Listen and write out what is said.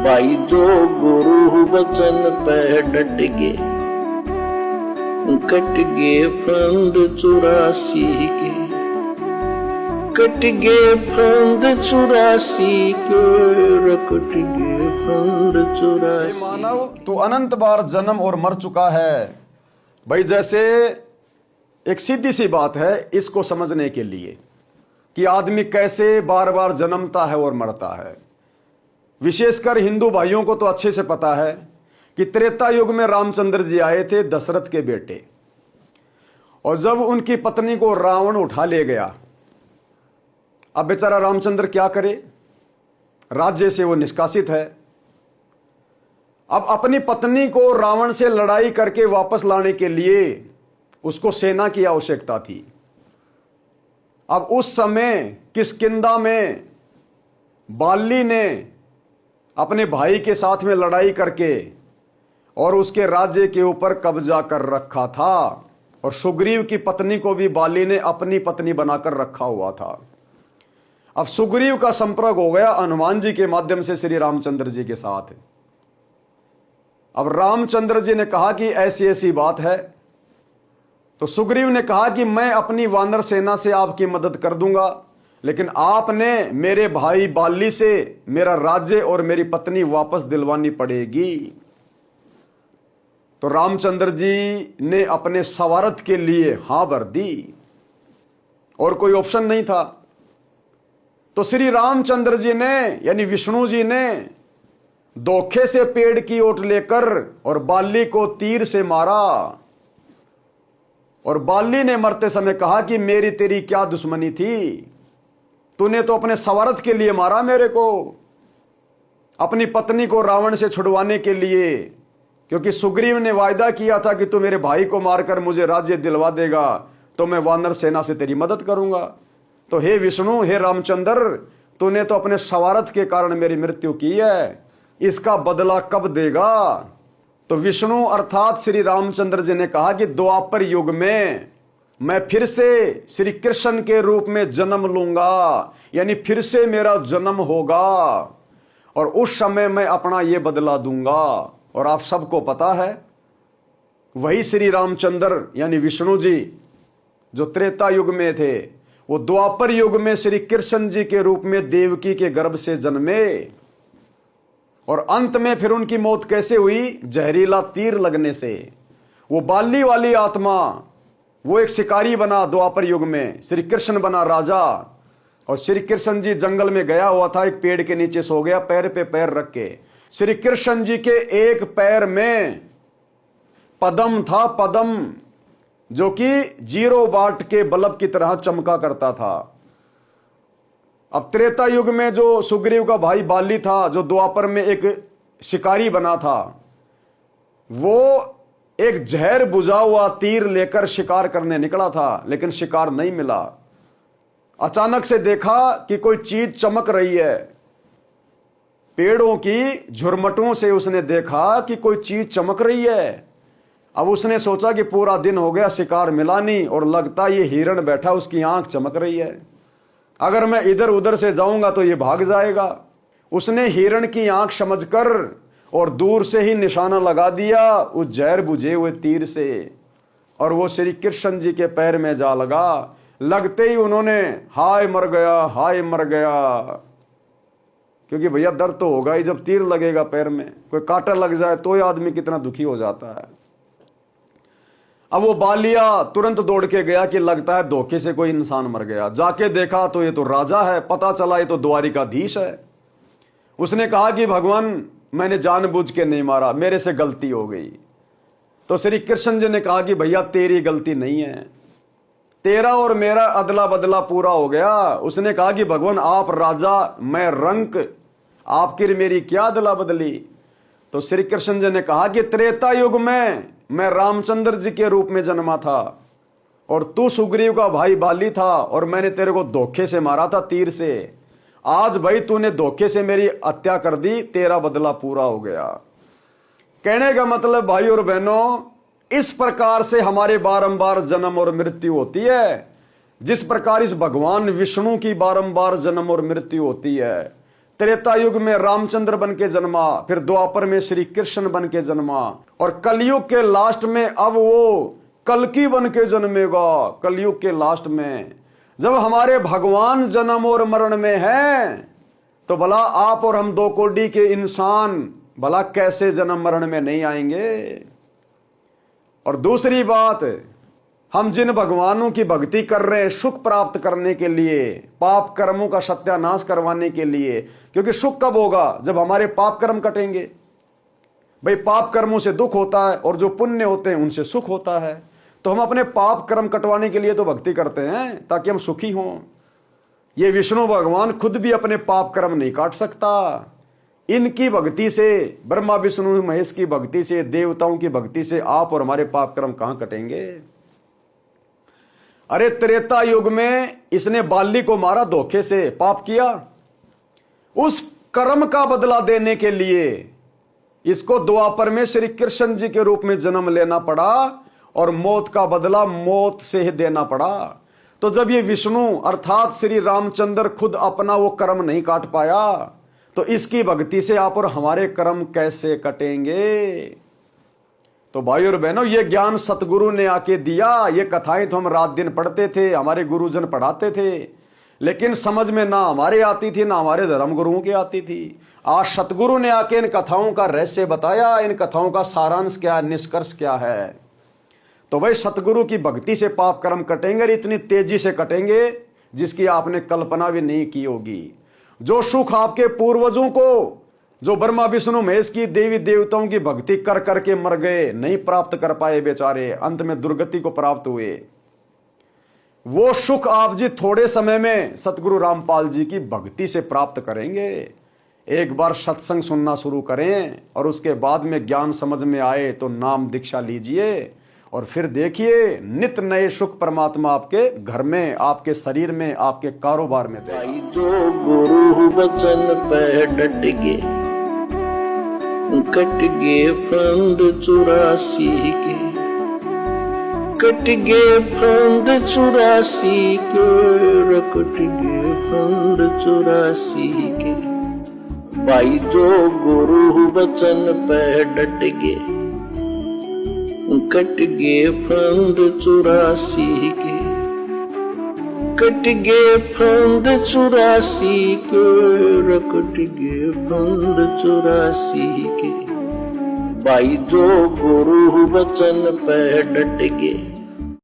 भाई जो गुरु वचन पे डट गए, कट गए फंद 84 के, कट गए फंद 84 के, कट गए फंद 84। मानव तो अनंत बार जन्म और मर चुका है। भाई जैसे एक सीधी सी बात है इसको समझने के लिए कि आदमी कैसे बार बार जन्मता है और मरता है। विशेषकर हिंदू भाइयों को तो अच्छे से पता है कि त्रेता युग में रामचंद्र जी आए थे दशरथ के बेटे, और जब उनकी पत्नी को रावण उठा ले गया, अब बेचारा रामचंद्र क्या करे, राज्य से वो निष्कासित है। अब अपनी पत्नी को रावण से लड़ाई करके वापस लाने के लिए उसको सेना की आवश्यकता थी। अब उस समय किष्किंधा में बाली ने अपने भाई के साथ में लड़ाई करके और उसके राज्य के ऊपर कब्जा कर रखा था, और सुग्रीव की पत्नी को भी बाली ने अपनी पत्नी बनाकर रखा हुआ था। अब सुग्रीव का संपर्क हो गया हनुमान जी के माध्यम से श्री रामचंद्र जी के साथ। अब रामचंद्र जी ने कहा कि ऐसी ऐसी बात है, तो सुग्रीव ने कहा कि मैं अपनी वानर सेना से आपकी मदद कर दूंगा, लेकिन आपने मेरे भाई बाली से मेरा राज्य और मेरी पत्नी वापस दिलवानी पड़ेगी। तो रामचंद्र जी ने अपने स्वार्थ के लिए हां भर दी और कोई ऑप्शन नहीं था। तो श्री रामचंद्र जी ने यानी विष्णु जी ने धोखे से पेड़ की ओट लेकर और बाली को तीर से मारा, और बाली ने मरते समय कहा कि मेरी तेरी क्या दुश्मनी थी, तूने तो अपने स्वार्थ के लिए मारा मेरे को, अपनी पत्नी को रावण से छुड़वाने के लिए, क्योंकि सुग्रीव ने वायदा किया था कि तू मेरे भाई को मारकर मुझे राज्य दिलवा देगा तो मैं वानर सेना से तेरी मदद करूंगा। तो हे विष्णु, हे रामचंद्र, तूने तो अपने स्वार्थ के कारण मेरी मृत्यु की है, इसका बदला कब देगा। तो विष्णु अर्थात श्री रामचंद्र जी ने कहा कि द्वापर युग में मैं फिर से श्री कृष्ण के रूप में जन्म लूंगा, यानी फिर से मेरा जन्म होगा, और उस समय मैं अपना ये बदला दूंगा। और आप सबको पता है वही श्री रामचंद्र यानी विष्णु जी जो त्रेता युग में थे, वो द्वापर युग में श्री कृष्ण जी के रूप में देवकी के गर्भ से जन्मे, और अंत में फिर उनकी मौत कैसे हुई, जहरीला तीर लगने से। वो बाली वाली आत्मा वो एक शिकारी बना द्वापर युग में, श्री कृष्ण बना राजा, और श्री कृष्ण जी जंगल में गया हुआ था, एक पेड़ के नीचे सो गया पैर पे पैर रख के। श्री कृष्ण जी के एक पैर में पद्म था, पद्म, जो कि 0 वाट के बल्ब की तरह चमका करता था। अब त्रेता युग में जो सुग्रीव का भाई बाली था, जो द्वापर में एक शिकारी बना था, वो एक जहर बुझा हुआ तीर लेकर शिकार करने निकला था, लेकिन शिकार नहीं मिला। अचानक से देखा कि कोई चीज चमक रही है, पेड़ों की झुरमटों से उसने देखा कि कोई चीज चमक रही है। अब उसने सोचा कि पूरा दिन हो गया शिकार मिला नहीं, और लगता ये हिरण बैठा उसकी आंख चमक रही है, अगर मैं इधर उधर से जाऊंगा तो ये भाग जाएगा। उसने हिरण की आंख समझकर और दूर से ही निशाना लगा दिया उस जहर बुझे हुए तीर से, और वो श्री कृष्ण जी के पैर में जा लगा। लगते ही उन्होंने हाय मर गया, हाय मर गया, क्योंकि भैया दर्द तो होगा ही जब तीर लगेगा पैर में, कोई कांटा लग जाए तो ही आदमी कितना दुखी हो जाता है। अब वो बालिया तुरंत दौड़ के गया कि लगता है धोखे से कोई इंसान मर गया। जाके देखा तो ये तो राजा है, पता चला ये तो द्वारिकाधीश है। उसने कहा कि भगवान मैंने जानबूझ के नहीं मारा, मेरे से गलती हो गई। तो श्री कृष्ण जी ने कहा कि भैया तेरी गलती नहीं है, तेरा और मेरा अदला बदला पूरा हो गया। उसने कहा कि भगवान आप राजा, मैं रंक, आपकी मेरी क्या अदला बदली। तो श्री कृष्ण जी ने कहा कि त्रेता युग में मैं रामचंद्र जी के रूप में जन्मा था, और तू सुग्रीव का भाई बाली था, और मैंने तेरे को धोखे से मारा था तीर से। आज भाई तूने धोखे से मेरी हत्या कर दी, तेरा बदला पूरा हो गया। कहने का मतलब भाई और बहनों, इस प्रकार से हमारे बारंबार जन्म और मृत्यु होती है। जिस प्रकार इस भगवान विष्णु की बारंबार जन्म और मृत्यु होती है, त्रेता युग में रामचंद्र बन के जन्मा, फिर द्वापर में श्री कृष्ण बन के जन्मा, और कलयुग के लास्ट में अब वो कल्कि बन के जन्मेगा। कलयुग के लास्ट में जब हमारे भगवान जन्म और मरण में हैं, तो भला आप और हम 2 कोड़ी के इंसान भला कैसे जन्म मरण में नहीं आएंगे। और दूसरी बात, हम जिन भगवानों की भक्ति कर रहे हैं सुख प्राप्त करने के लिए, पाप कर्मों का सत्यानाश करवाने के लिए, क्योंकि सुख कब होगा, जब हमारे पाप कर्म कटेंगे। भाई पाप कर्मों से दुख होता है और जो पुण्य होते हैं उनसे सुख होता है। तो हम अपने पाप कर्म कटवाने के लिए तो भक्ति करते हैं ताकि हम सुखी हों। ये विष्णु भगवान खुद भी अपने पाप कर्म नहीं काट सकता। इनकी भक्ति से, ब्रह्मा विष्णु महेश की भक्ति से, देवताओं की भक्ति से आप और हमारे पाप कर्म कहां कटेंगे। अरे त्रेता युग में इसने बाली को मारा, धोखे से पाप किया, उस कर्म का बदला देने के लिए इसको द्वापर में श्री कृष्ण जी के रूप में जन्म लेना पड़ा और मौत का बदला मौत से ही देना पड़ा। तो जब ये विष्णु अर्थात श्री रामचंद्र खुद अपना वो कर्म नहीं काट पाया, तो इसकी भक्ति से आप और हमारे कर्म कैसे कटेंगे। तो भाई और बहनों, ये ज्ञान सतगुरु ने आके दिया। ये कथाएं तो हम रात दिन पढ़ते थे, हमारे गुरुजन पढ़ाते थे, लेकिन समझ में ना हमारे आती थी ना हमारे धर्म गुरुओं की आती थी। आज सतगुरु ने आके इन कथाओं का रहस्य बताया, इन कथाओं का सारांश क्या, निष्कर्ष क्या है। तो भाई सतगुरु की भक्ति से पाप कर्म कटेंगे, इतनी तेजी से कटेंगे जिसकी आपने कल्पना भी नहीं की होगी। जो सुख आपके पूर्वजों को, जो ब्रह्मा विष्णु महेश की देवी देवताओं की भक्ति कर करके मर गए, नहीं प्राप्त कर पाए बेचारे, अंत में दुर्गति को प्राप्त हुए, वो सुख आप जी थोड़े समय में सतगुरु रामपाल जी की भक्ति से प्राप्त करेंगे। एक बार सत्संग सुनना शुरू करें और उसके बाद में ज्ञान समझ में आए तो नाम दीक्षा लीजिए और फिर देखिए नित नए सुख परमात्मा आपके घर में, आपके शरीर में, आपके कारोबार में देगा। भाई जो गुरु बचन पे डट गए, कट गए फंद 84 के, कट गए फंद 84 के, कट गए फंद 84 के। भाई जो गुरु बचन पे डट गए, कट गए फंद 84 के, कट गए फंद 84 के, कट गए फंद 84 के। भाई जो गुरु बचन पे डट गए,